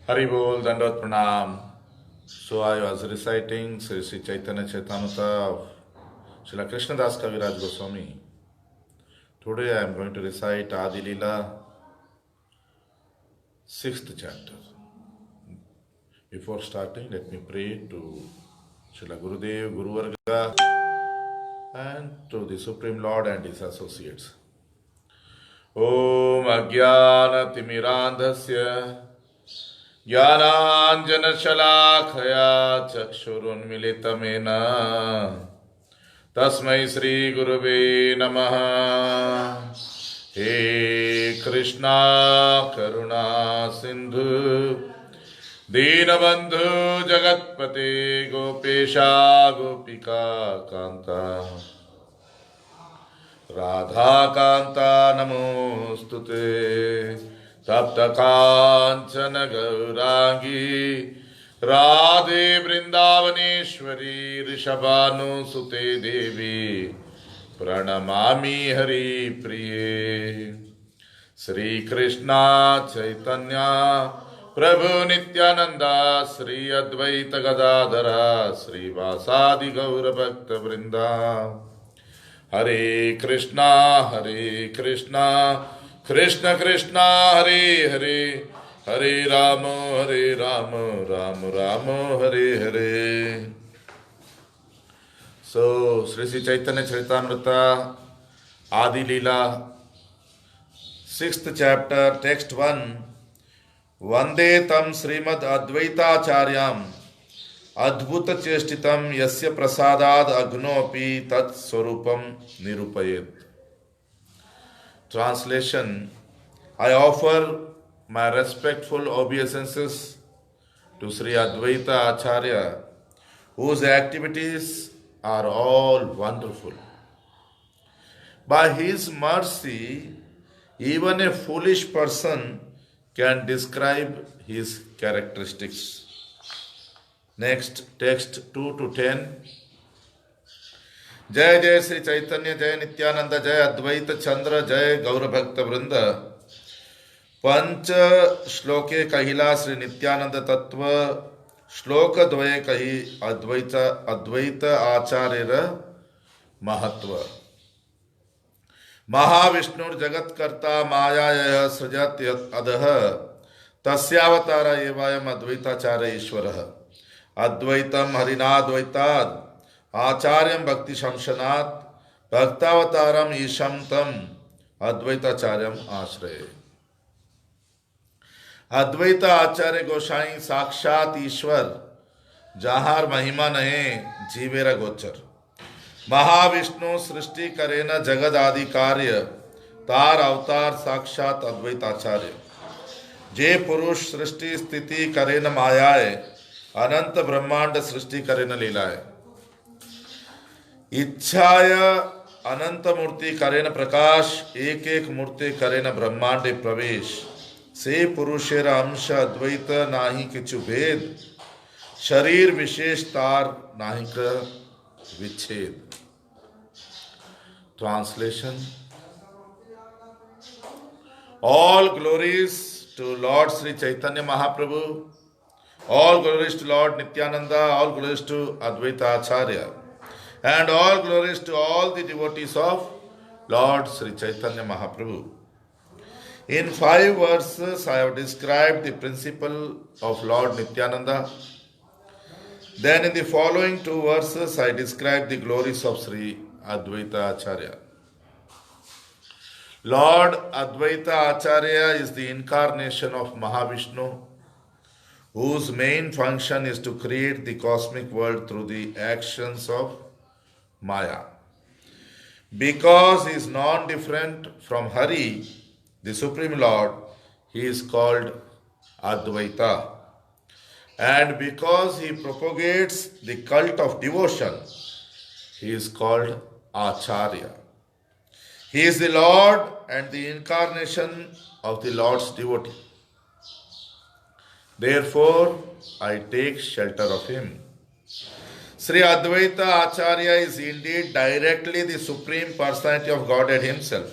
Hari Bol, Dandot Pranam. So I was reciting Sri Chaitanya Chaitamrita of Srila Krishnadas Kaviraj Goswami. Today I am going to recite Adi Leela, 6th chapter. Before starting, let me pray to Srila Gurudev, Guru Varga, and to the Supreme Lord and his associates. Om Ajnana Timirandhasya ज्ञानाञ्जनशलाखया चक्षुरुन्मिलितमेन तस्मै श्रीगुरुवे नमः। हे कृष्णा करुणा सिन्धु दीनबन्धु जगत्पते गोपेशा गोपिका कान्ता राधाकान्ता नमोऽस्तुते। तप्त कांचन गौरांगी राधे वृंदावनेश्वरी ऋषभानुसुते देवी प्रणमामि हरि प्रिये। श्री कृष्णा चैतन्य प्रभु नित्यानंदा श्री अद्वैत गदाधरा श्रीवासादि गौर भक्त वृंदा। हरे Krishna Krishna Krishna Hare Hare Hare Ram Ram Ram Hare Hare. So Sri Chaitanya Charitamrita Adi Leela 6th chapter text 1 Vande tam Srimad Advaitacharyam Adbhuta Chestitam Yasya Prasadad Agnopi Tat Swarupam Nirupayet. Translation: I offer my respectful obeisances to Sri Advaita Acharya, whose activities are all wonderful. By his mercy, even a foolish person can describe his characteristics. Next, text 2 to 10. जय जय श्री चैतन्य जय नित्यानंद जय अद्वैत चंद्र जय गौर भक्त वृंद। पंच श्लोके कहिला श्री नित्यानंद तत्व श्लोक द्वये कही अद्वैत आचार्य महत्व। महाविष्णुर जगत्कर्ता मायाय सृजत अधः तस्यावतार एवं अद्वैताचार्य ईश्वरः। अद्वैतम हरिनाद्वैतात् आचार्यम भक्ति शंशनात् भक्तावतारम ईशम तम अद्वैताचार्यम आश्रय। अद्वैत आचार्य गोसाई साक्षात ईश्वर जहार महिमा नहे जीवेरा गोचर। महाविष्णु सृष्टि करे न जगद आदि कार्य तार अवतार साक्षात अद्वैताचार्य। जे पुरुष सृष्टि स्थिति करे न मायाए अनंत ब्रह्मांड सृष्टि करे न लीलाए। इच्छाय अनंत मूर्ति करेन प्रकाश एक एक मूर्ति करेन ब्रह्मांडे प्रवेश। से पुरुषेर अंश अद्वैत नाही किछु भेद शरीर विशेष तार नाही क विच्छेद। Translation: All glories to Lord Sri Chaitanya Mahaprabhu, all glories to Lord Nityananda, all glories to Advaita Acharya, and all glories to all the devotees of Lord Sri Chaitanya Mahaprabhu. In 5 verses, I have described the principle of Lord Nityananda. Then, in the following 2 verses, I describe the glories of Sri Advaita Acharya. Lord Advaita Acharya is the incarnation of Mahavishnu, whose main function is to create the cosmic world through the actions of Maya. Because he is non-different from Hari, the Supreme Lord, he is called Advaita. And because he propagates the cult of devotion, he is called Acharya. He is the Lord and the incarnation of the Lord's devotee. Therefore, I take shelter of him. Sri Advaita Acharya is indeed directly the Supreme Personality of Godhead himself.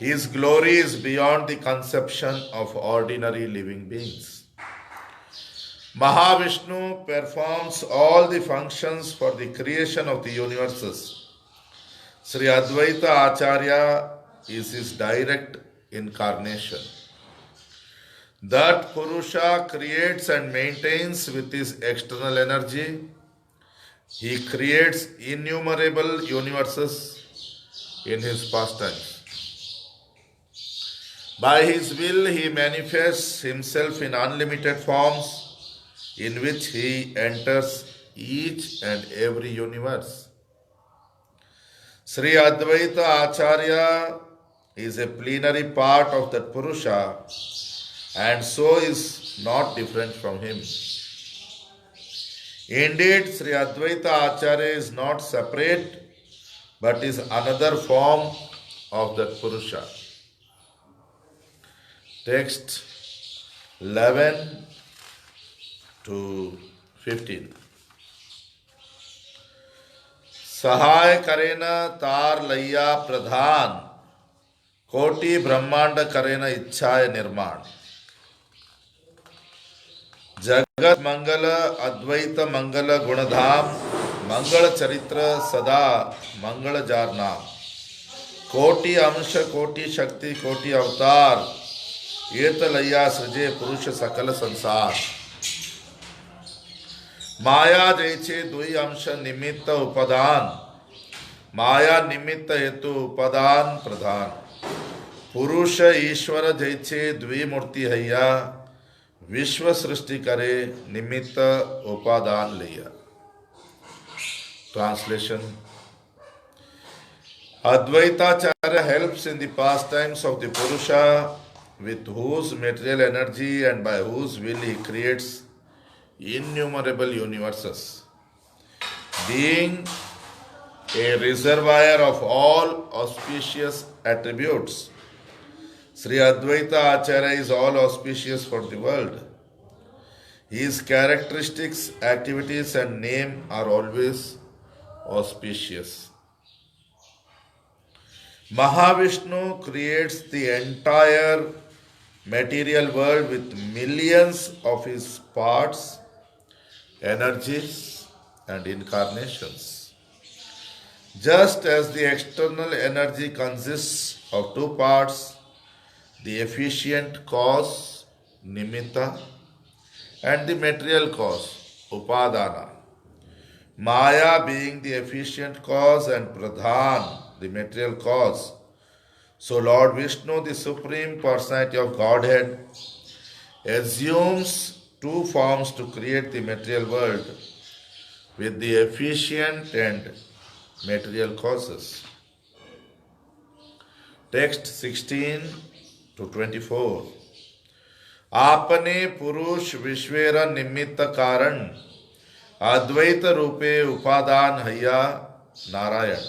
His glory is beyond the conception of ordinary living beings. Mahavishnu performs all the functions for the creation of the universes. Sri Advaita Acharya is his direct incarnation. That Purusha creates and maintains with his external energy. He creates innumerable universes in his pastimes. By his will, he manifests himself in unlimited forms in which he enters each and every universe. Sri Advaita Acharya is a plenary part of that Purusha and so is not different from him. Indeed, Sri Advaita Acharya is not separate but is another form of that Purusha. Text 11 to 15. सहाय करेन तार लैया प्रधान कोटि ब्रह्मांड करेन इच्छाय निर्माण जगत मंगल अद्वैत मंगल गुणधाम मंगल चरित्र सदा मंगल जार नाम कोटि अंश कोटि शक्ति कोटि अवतार येत लैया सृजे पुरुष सकल संसार माया जैसे दुई अंश निमित्त उपादान माया निमित्त हेतु उपादान प्रधान पुरुष ईश्वर जैसे द्विमूर्ति हैया विश्व सृष्टि करे निमित्त उपादान लिया. Translation. Advaitacharya helps in the pastimes of the Purusha with whose material energy and by whose will he creates innumerable universes. Being a reservoir of all auspicious attributes, Sri Advaita Acharya is all auspicious for the world. His characteristics, activities and name are always auspicious. Mahavishnu creates the entire material world with millions of his parts, energies and incarnations. Just as the external energy consists of two parts, the efficient cause, nimitta, and the material cause, upadana. Maya being the efficient cause and pradhan, the material cause. So Lord Vishnu, the Supreme Personality of Godhead, assumes two forms to create the material world with the efficient and material causes. Text 16 to 24. आपने पुरुष विश्वेर निमित्त कारण अद्वैत रूपे उपादान हैया नारायण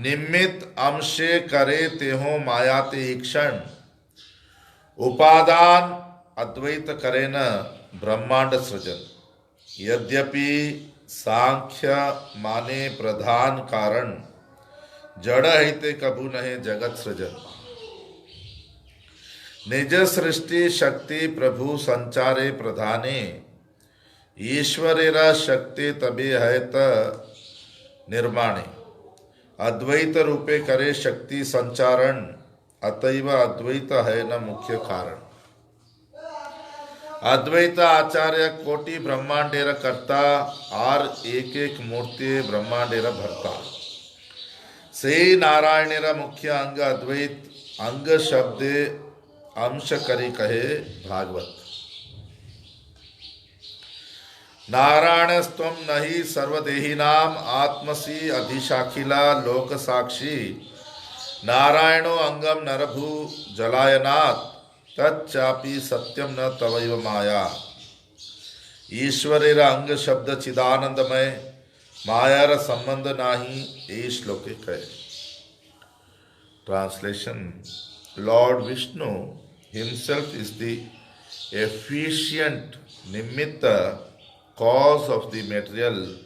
निमित्त अंशे करे तेहो मायाते ईक्षण उपादान अद्वैत करे न ब्रह्मांड सृजन यद्यपि सांख्य माने प्रधान कारण जड़ हिते कबू नहे जगत सृजन निज सृष्टि शक्ति प्रभु संचारे प्रधाने ईश्वरेरा शक्ति तबे है त निर्माणे अद्वैत रूपे करे शक्ति संचारण अतैव अद्वैत है न मुख्य कारण. अद्वैत आचार्य कोटि ब्रह्मांडेर कर्ता आर एक एक मूर्ति ब्रह्मांडेर भरता से नारायणेर मुख्य अंग अद्वैत अंग शब्दे अंश करी कहे भागवत. नारायणस्त्वं नहि सर्वदेहिनाम आत्मसि अधिशाखिला लोक साक्षी नारायणो अंगम नरभू जलायनात् तच्चापि सत्यम न तवैव माया. ईश्वरेर अंग शब्द चिदानंदमय मायार संबंध नाही ए श्लोके कहे. Translation. Lord Vishnu himself is the efficient nimitta cause of the material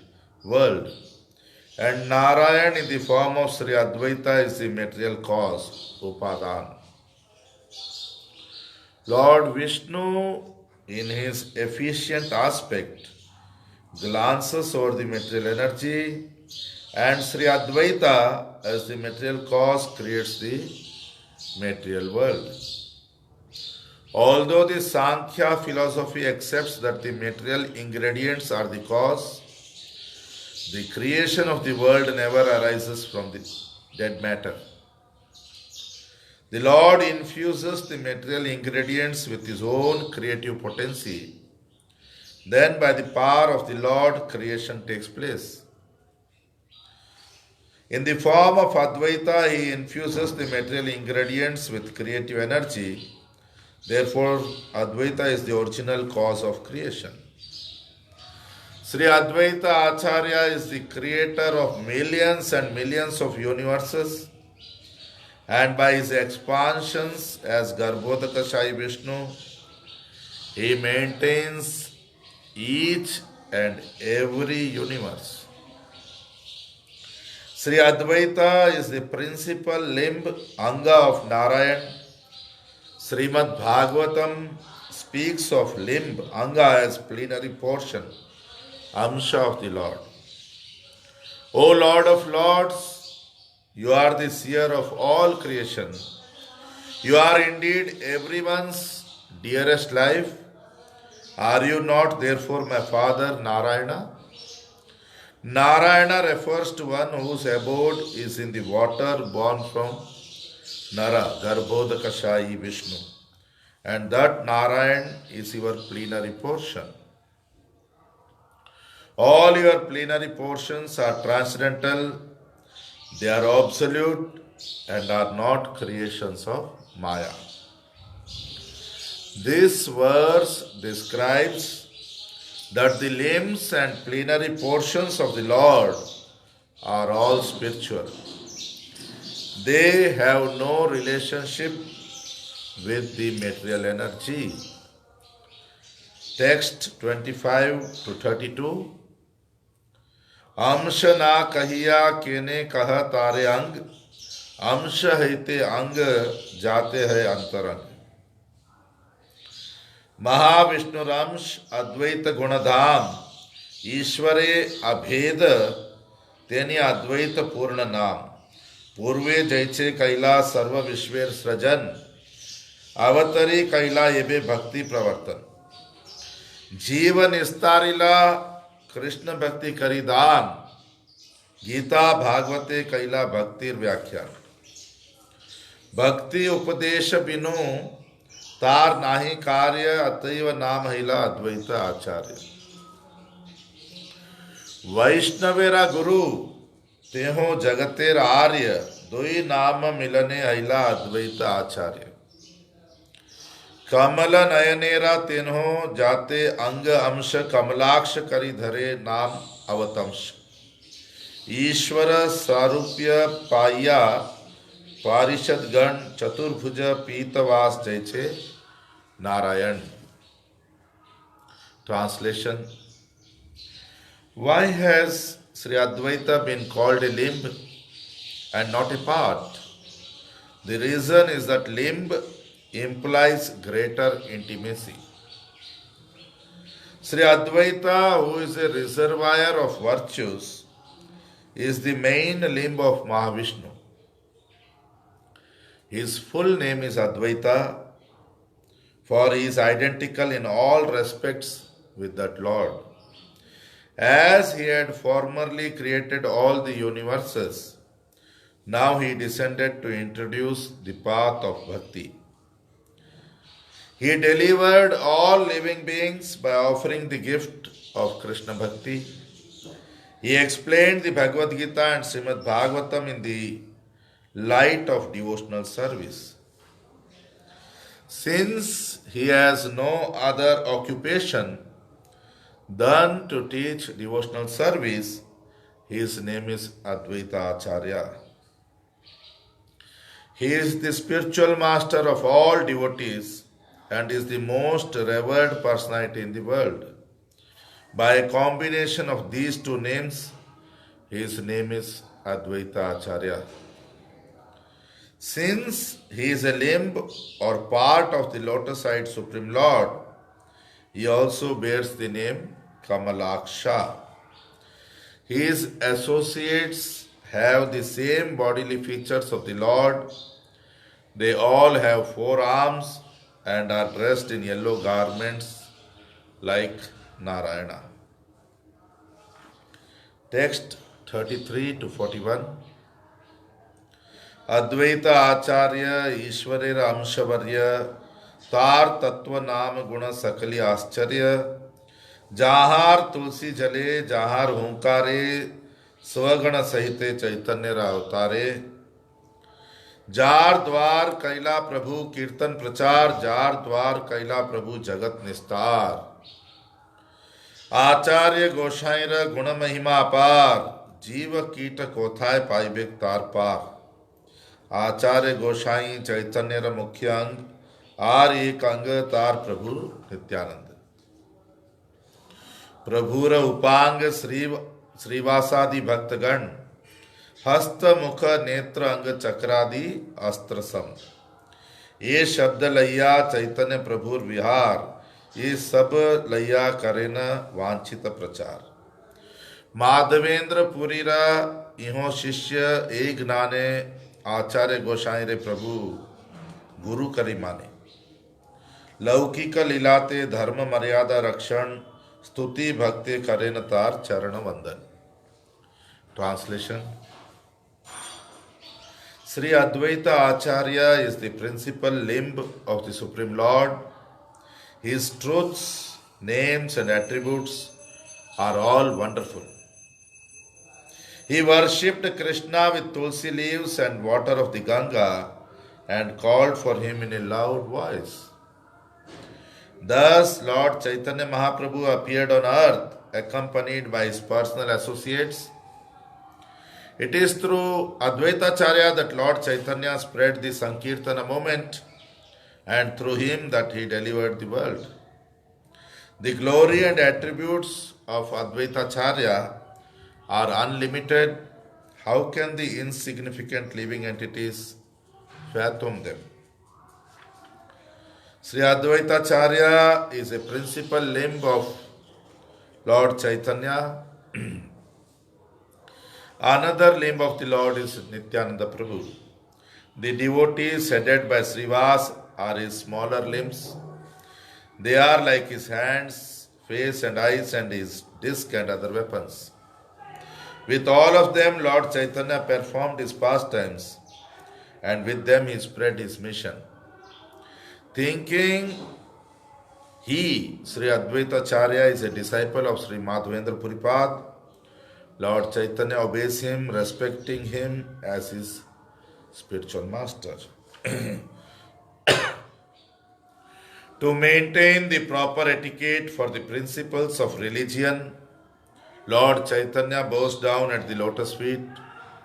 world And Narayan in the form of Sri Advaita is the material cause, Upadan. Lord Vishnu, in his efficient aspect, glances over the material energy, and Sri Advaita, as the material cause, creates the material world. Although the Sankhya philosophy accepts that the material ingredients are the cause, the creation of the world never arises from the dead matter. The Lord infuses the material ingredients with His own creative potency. Then, by the power of the Lord, creation takes place. In the form of Advaita, He infuses the material ingredients with creative energy. Therefore, Advaita is the original cause of creation. Sri Advaita Acharya is the creator of millions and millions of universes, and by his expansions as Garbhodaka Sai Vishnu, he maintains each and every universe. Sri Advaita is the principal limb, Anga of Narayan. Srimad Bhagavatam speaks of limb, Anga, as plenary portion, Amsha of the Lord. O Lord of Lords, you are the seer of all creation. You are indeed everyone's dearest life. Are you not therefore my father Narayana? Narayana refers to one whose abode is in the water born from Nara, Garbhodaka Sai Vishnu. And that Narayan is your plenary portion. All your plenary portions are transcendental, they are absolute and are not creations of Maya. This verse describes that the limbs and plenary portions of the Lord are all spiritual. They have no relationship with the material energy. Text 25 to 32. अंश ना कहिया केने कह तारे अंग, अंश हैते अंग जाते है अंतरंग. महाविष्णुरंश अद्वैत गुणधाम, ईश्वरे अभेद तेनी अद्वैत पूर्ण नाम. पूर्वे जैचे कैला सर्व विश्वेर सृजन, अवतरी कैला येबे भक्ति प्रवर्तन. जीवन निस्तारिला कृष्ण भक्ति करी दान, गीता भागवते कैला भक्तिर व्याख्यान. भक्ति उपदेश बिनु तार नाही कार्य, अतैव नाम हिला अद्वैत आचार्य. वैष्णवेरा गुरु तेहो जगतेर आर्य, दोई नाम मिलने हिला अद्वैत आचार्य. कमल नयनेरा तेन्हो जाते अंग अंश, कमलाक्ष करी धरे नाम अवतंश. ईश्वर सारूप्य पाया पारिषद गण, चतुर्भुज पीतवास जैसे Narayan. Translation. Why has Sri Advaita been called a limb and not a part? The reason is that limb implies greater intimacy. Sri Advaita, who is a reservoir of virtues, is the main limb of Mahavishnu. His full name is Advaita, for he is identical in all respects with that Lord. As he had formerly created all the universes, now he descended to introduce the path of bhakti. He delivered all living beings by offering the gift of Krishna Bhakti. He explained the Bhagavad Gita and Srimad Bhagavatam in the light of devotional service. Since he has no other occupation than to teach devotional service, his name is Advaita Acharya. He is the spiritual master of all devotees and is the most revered personality in the world. By a combination of these two names, His name is Advaita Acharya. Since he is a limb or part of the lotus-eyed Supreme Lord, he also bears the name Kamalaksha. His associates have the same bodily features of the Lord. They all have 4 arms and are dressed in yellow garments like Narayana. Text 33 to 41. अद्वैत आचार्य ईश्वरेर अंशवर्य तार तत्व नाम गुण सकली आश्चर्य जहार तुलसी जले जहार हुंकारे स्वगण सहिते चैतन्य अवतारे जार द्वार कैला प्रभु कीर्तन प्रचार जार द्वार कैला प्रभु जगत निस्तार आचार्य गोसाईर गुण महिमा अपार जीव कीट कोथाय पाइबेक तार पार आचार्य गोसाई चैतन्य मुख्य अंग आर एक अंग तार प्रभु नित्यानंद प्रभुर उपांग श्रीवासादि भक्तगण हस्त मुख नेत्र अंग चक्रादि अस्त्र सम ये शब्द लैया चैतन्य प्रभुर विहार ये सब लैया करे न वांछित प्रचार माधवेंद्र पुरीरा इहो शिष्य एक ज्ञाने आचार्य गोसाई रे प्रभु गुरु करी माने लौकिक लीलाते धर्म मर्यादा रक्षण स्तुति भक्ति करेन तार चरण वंदन. Translation. Sri Advaita Acharya is the principal limb of the Supreme Lord. His truths, names and attributes are all wonderful. He worshipped Krishna with tulsi leaves and water of the Ganga and called for him in a loud voice. Thus, Lord Chaitanya Mahaprabhu appeared on earth accompanied by his personal associates. It is through Advaita Acharya that Lord Chaitanya spread the Sankirtana movement and through him that he delivered the world. The glory and attributes of Advaita Acharya are unlimited. How can the insignificant living entities fathom them? Sri Advaita Acharya is a principal limb of Lord Chaitanya. Another limb of the Lord is Nityananda Prabhu. The devotees headed by Srivas are his smaller limbs. They are like his hands, face and eyes and his disc and other weapons. With all of them, Lord Chaitanya performed his pastimes and with them he spread his mission. Thinking he, Sri Advaita Acharya, is a disciple of Sri Madhavendra Puripad, Lord Chaitanya obeys him, respecting him as his spiritual master. To maintain the proper etiquette for the principles of religion, Lord Chaitanya bows down at the lotus feet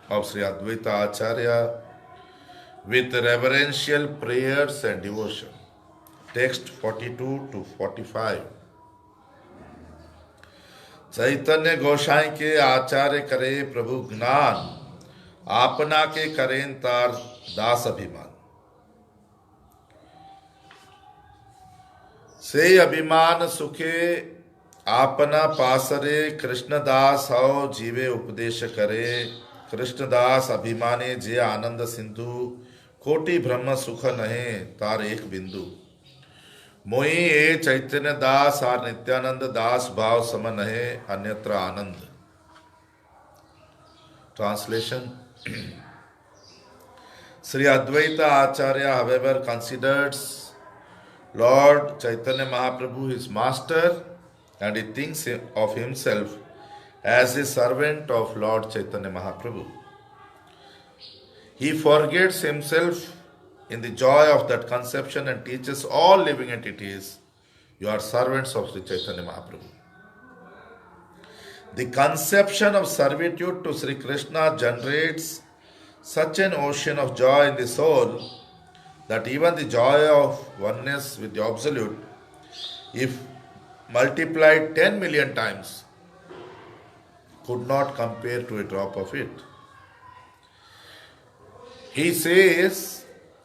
of Sri Advaita Acharya with reverential prayers and devotion. Text 42 to 45. चैतन्य गोसाई के आचार्य करे प्रभु ज्ञान आपना के करें तार दास अभिमान से अभिमान सुखे आपना पासरे कृष्णदास हो जीवे उपदेश करे कृष्णदास अभिमाने जे आनंद सिंधु कोटि ब्रह्म सुख नहे तार एक बिंदु मोई ए चैतन्य दास आर नित्यानंद दास भाव समन है अन्यत्र आनंद. Translation. Sri Advaita Acharya, however, considers Lord Chaitanya Mahaprabhu his master and he thinks of himself as a servant of Lord Chaitanya Mahaprabhu. He forgets himself in the joy of that conception and teaches all living entities, you are servants of Sri Chaitanya Mahaprabhu. The conception of servitude to Sri Krishna generates such an ocean of joy in the soul that even the joy of oneness with the Absolute, if multiplied 10 million times, could not compare to a drop of it. He says,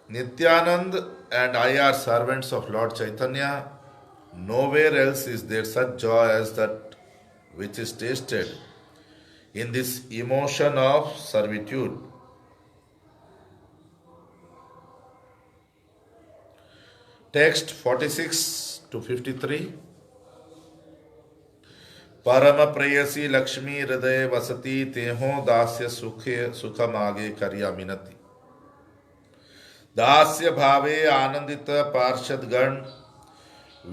Nityanand and I are servants of Lord Chaitanya. Nowhere else is there such joy as that which is tasted in this emotion of servitude. Text 46 to 53. परम प्रेयसी लक्ष्मी हृदय वसती तेहो दास्य सुख मागे करिया मिनति दास्य भावे आनंदित पार्षद गण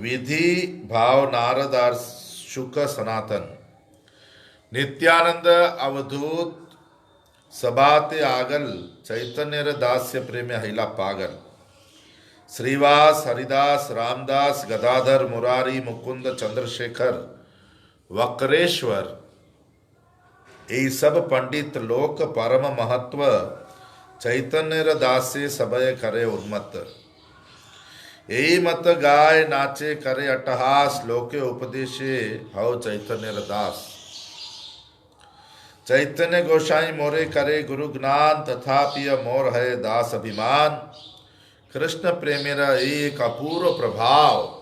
विधि भाव नारदार शुक सनातन नित्यानंद अवधूत सबाते आगल चैतन्य दास्य प्रेम हिला पागल श्रीवास हरिदास रामदास गदाधर मुरारी मुकुंद चंद्रशेखर वक्रेश्वर ये सब पंडित लोक परम महत्व चैतन्य दासे सबय करे उन्मत्त यही मत गाय नाचे करे अट्टहास लोके उपदेशे हव चैतन्य दास चैतन्य गोसाई मोरे करे गुरु ज्ञान तथापि मोर है दास अभिमान कृष्ण प्रेमेरा एक अपूर्व प्रभाव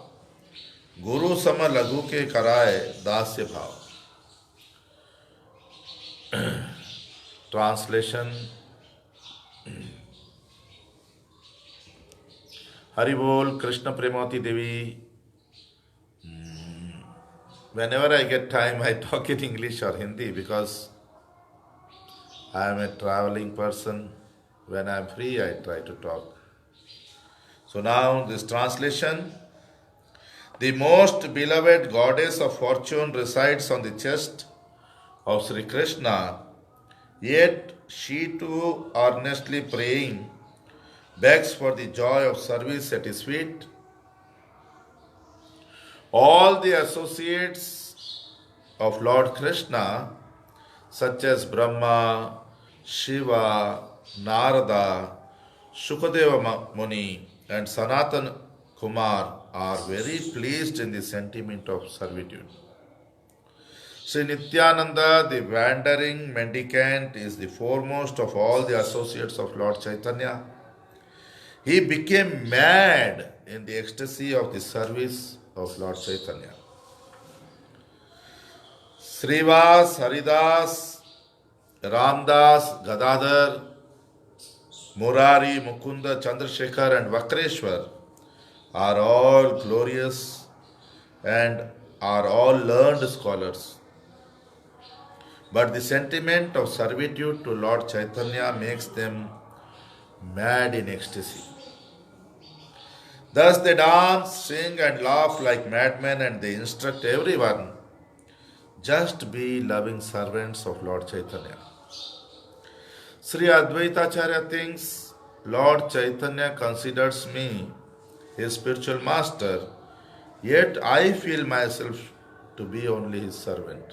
गुरु सम लघु के कराए दास्य भाव. Translation. Hari Bol, Krishna Premati Devi. Whenever I get time, I talk in English or Hindi because I am a traveling person. When I am free, I try to talk. So now this translation. The most beloved goddess of fortune resides on the chest of Sri Krishna, yet she too, earnestly praying, begs for the joy of service at his feet. All the associates of Lord Krishna, such as Brahma, Shiva, Narada, Shukadeva Muni, and Sanatan Kumar, are very pleased in the sentiment of servitude. Sri Nityananda, the wandering mendicant, is the foremost of all the associates of Lord Chaitanya. He became mad in the ecstasy of the service of Lord Chaitanya. Srivas, Haridas, Ramdas, Gadadhar, Murari, Mukunda, Chandrasekhar and Vakreshwar are all glorious and are all learned scholars. But the sentiment of servitude to Lord Chaitanya makes them mad in ecstasy. Thus they dance, sing and laugh like madmen and they instruct everyone, just be loving servants of Lord Chaitanya. Sri Advaita Acharya thinks, Lord Chaitanya considers me his spiritual master, yet I feel myself to be only his servant.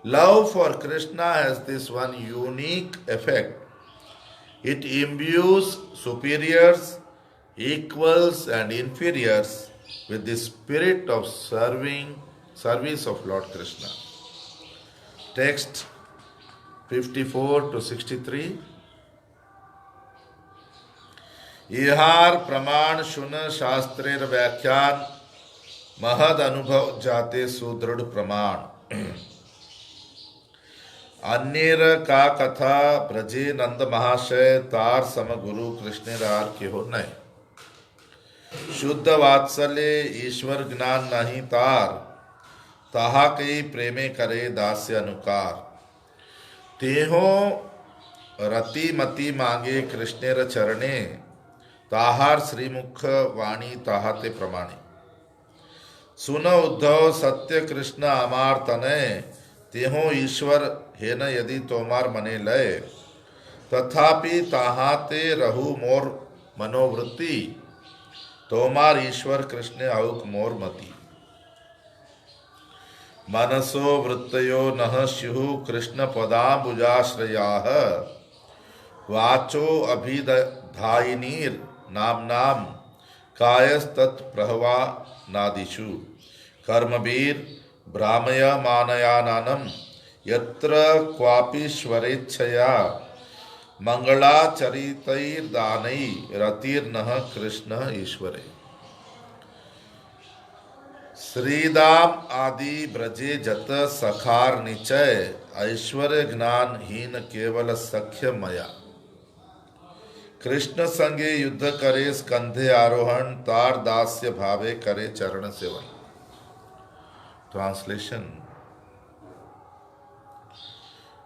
Love for Krishna has this one unique effect. It imbues superiors, equals and inferiors with the spirit of service of Lord Krishna. Text 54 to 63. इहार प्रमाण सुन शास्त्रेर व्याख्यान महद अनुभव जाते सुदृढ़ प्रमाण अन्येर का कथा ब्रजे नंद महाशय तार सम गुरु कृष्णेरार के हो नय शुद्ध वात्सल्य ईश्वर ज्ञान नहीं तार ताहा कई प्रेमे करे दास्य अनुकार तेहो रति मति मांगे कृष्णेर चरणे ताहार श्रीमुख वाणी ताहाते प्रमाणे सुन उद्धव सत्य कृष्ण अमार तनय तेहो ईश्वर हे न यदि तोमार मने लय तथापि ताहाते रहु मोर मनोवृत्ति तोमार ईश्वर कृष्ण औक मोर मति मनसो वृत्तयो नः स्युः कृष्ण पदाम्बुजाश्रयाः वाचो अभिधायिनीर नाम कायस्तत् प्रहवा नादिषु कर्मवीर ब्राह्मय मानयानानम यत्र क्वापि स्वरेच्छया मंगलाचरितैर्दानै रतिर्नः कृष्ण ईश्वरे। श्रीदाम आदि ब्रजे जत सखार निचय ऐश्वर्य ज्ञान हीन केवल सख्य मया। कृष्ण संगे युद्ध करे स्कंधे आरोहण तार दास्य भावे करे चरण सेवन। Translation.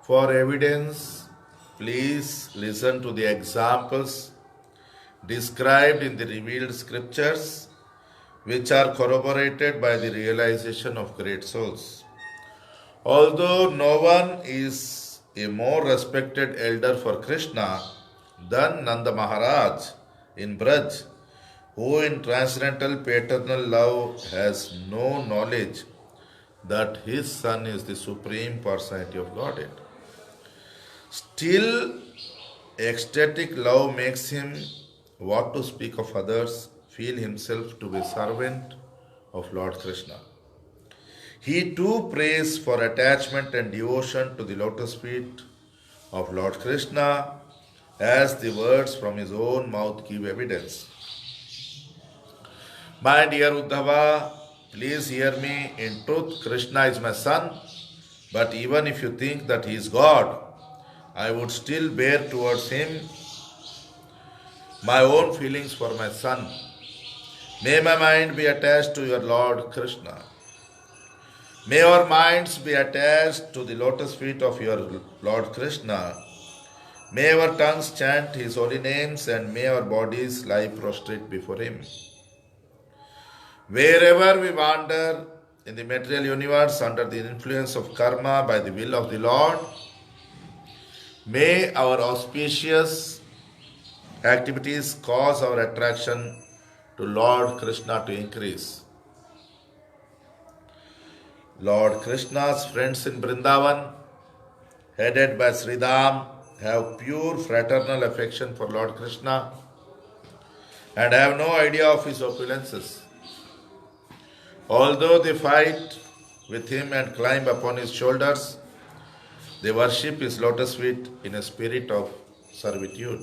For evidence please listen to the examples described in the revealed scriptures, which are corroborated by the realization of great souls. Although no one is a more respected elder for Krishna than Nanda Maharaj in Braj, who in transcendental paternal love has no knowledge that his son is the Supreme Personality of Godhead. Still, ecstatic love makes him, what to speak of others, feel himself to be servant of Lord Krishna. He too prays for attachment and devotion to the lotus feet of Lord Krishna, as the words from his own mouth give evidence. My dear Uddhava, please hear me. In truth, Krishna is my son, but even if you think that he is God, I would still bear towards him my own feelings for my son. May my mind be attached to your Lord Krishna. May our minds be attached to the lotus feet of your Lord Krishna. May our tongues chant his holy names and may our bodies lie prostrate before him. Wherever we wander in the material universe under the influence of karma by the will of the Lord, may our auspicious activities cause our attraction to Lord Krishna to increase. Lord Krishna's friends in Vrindavan, headed by Sridham, have pure fraternal affection for Lord Krishna and have no idea of his opulences. Although they fight with him and climb upon his shoulders, they worship his lotus feet in a spirit of servitude.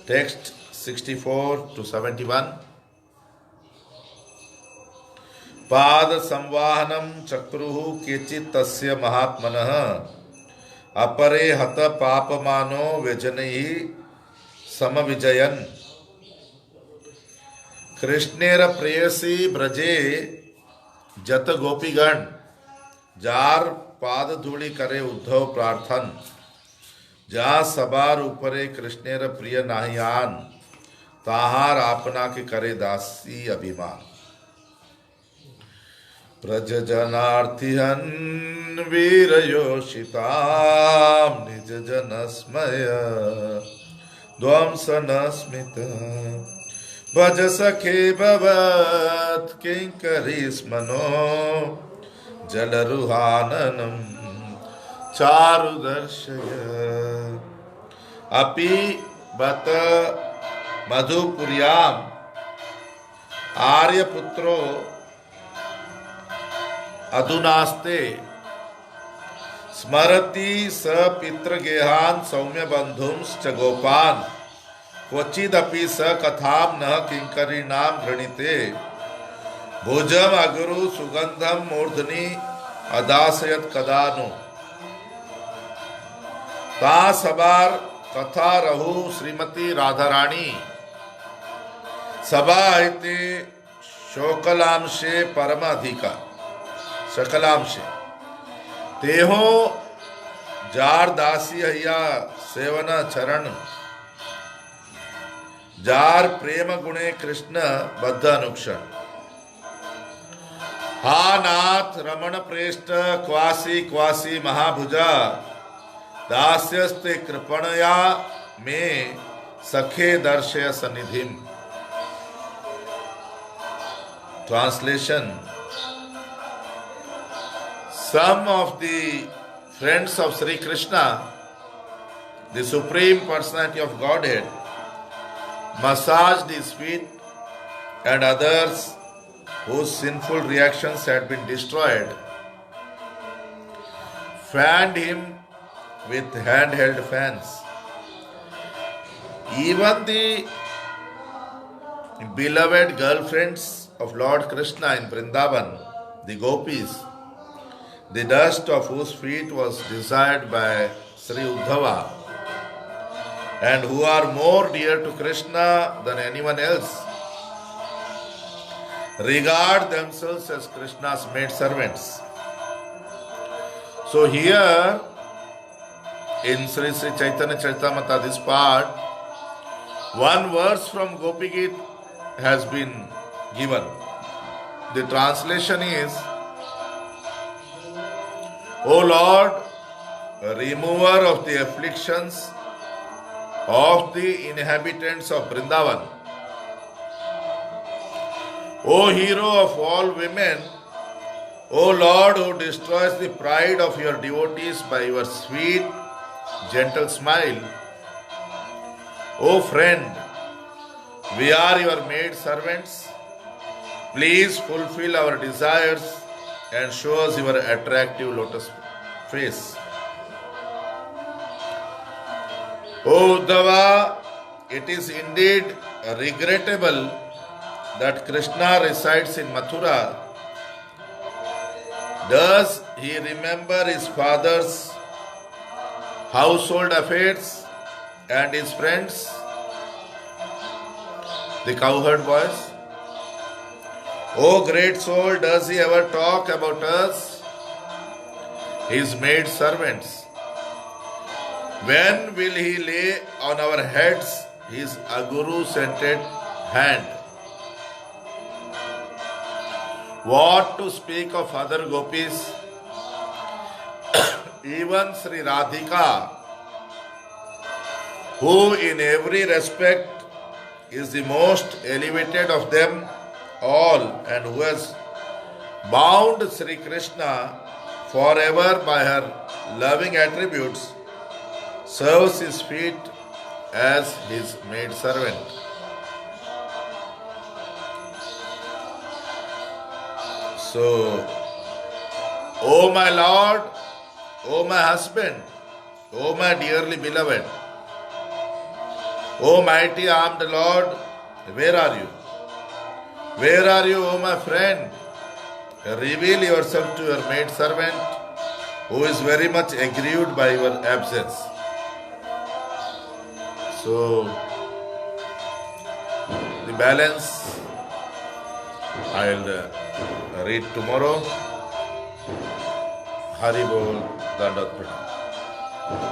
Text 64 to 71. पाद संवाहनम चक्रुः केचित् तस्य महात्मनः अपरे हत पापमानो व्यजनैः समविजयन्। कृष्णेर प्रेयसी ब्रजे जत गोपीगण jar पाद धूलि करे उद्धव प्रार्थन। जहाँ सबार ऊपरे कृष्णेर प्रिय नाहियान ताहार आपना के करे दासी अभिमान। प्रज जनार्थिहन वीर योषिताम निज जनस्मय ध्वंसन स्मित भज सखे भवत किंकरी स्मनो जलरुहाननम चारुदर्शय। अपि बत मधुपुर्याम आर्यपुत्रो अधुनास्ते स्मरति स पितृगेहान सौम्य बंधुंश्च गोपान क्वचिदपि स कथाम न किंकरीणाम गृणीते। भुजम अगुरु सुगंधम मूर्धनि अदासयत कदानु। ता सबार कथा रहु श्रीमती राधारानी सभा हिते शोकलांशे परम अधिका सकलांशे। तेहो जार दासी हैया सेवन चरण जार प्रेम गुणे कृष्ण बद्ध अनुक्षण। हा नाथ रमण प्रेष्ठ क्वासी क्वासी महाभुजा दास्यस्ते कृपणया में सखे दर्शय सनिधिम। Translation. Some of the friends of Sri Krishna, the Supreme Personality of Godhead, massaged his feet, and others whose sinful reactions had been destroyed fanned him with handheld fans. Even the beloved girlfriends of Lord Krishna in Vrindavan, the gopis, the dust of whose feet was desired by Sri Uddhava, and who are more dear to Krishna than anyone else, regard themselves as Krishna's maidservants. So here in Sri Sri Chaitanya Charitamrita, this part, one verse from Gopi Geet has been given. The translation is, O Lord, remover of the afflictions of the inhabitants of Vrindavan, O hero of all women, O Lord, who destroys the pride of your devotees by your sweet, gentle smile, O friend, we are your maid servants. Please fulfill our desires and show us your attractive lotus face. O Uddhava, it is indeed regrettable that Krishna resides in Mathura. Does he remember his father's household affairs and his friends? The cowherd voice. O great soul, does he ever talk about us, his maid servants? When will he lay on our heads his aguru scented hand? What to speak of other gopis? Even Sri Radhika, who in every respect is the most elevated of them all and who has bound Sri Krishna forever by her loving attributes, serves his feet as his maid servant. So, O my Lord, O my husband, O my dearly beloved, O mighty armed Lord, where are you? Where are you, O my friend? Reveal yourself to your maid servant, who is very much aggrieved by your absence. So, the balance I'll read tomorrow. Hari Bol, Dandat Pranam.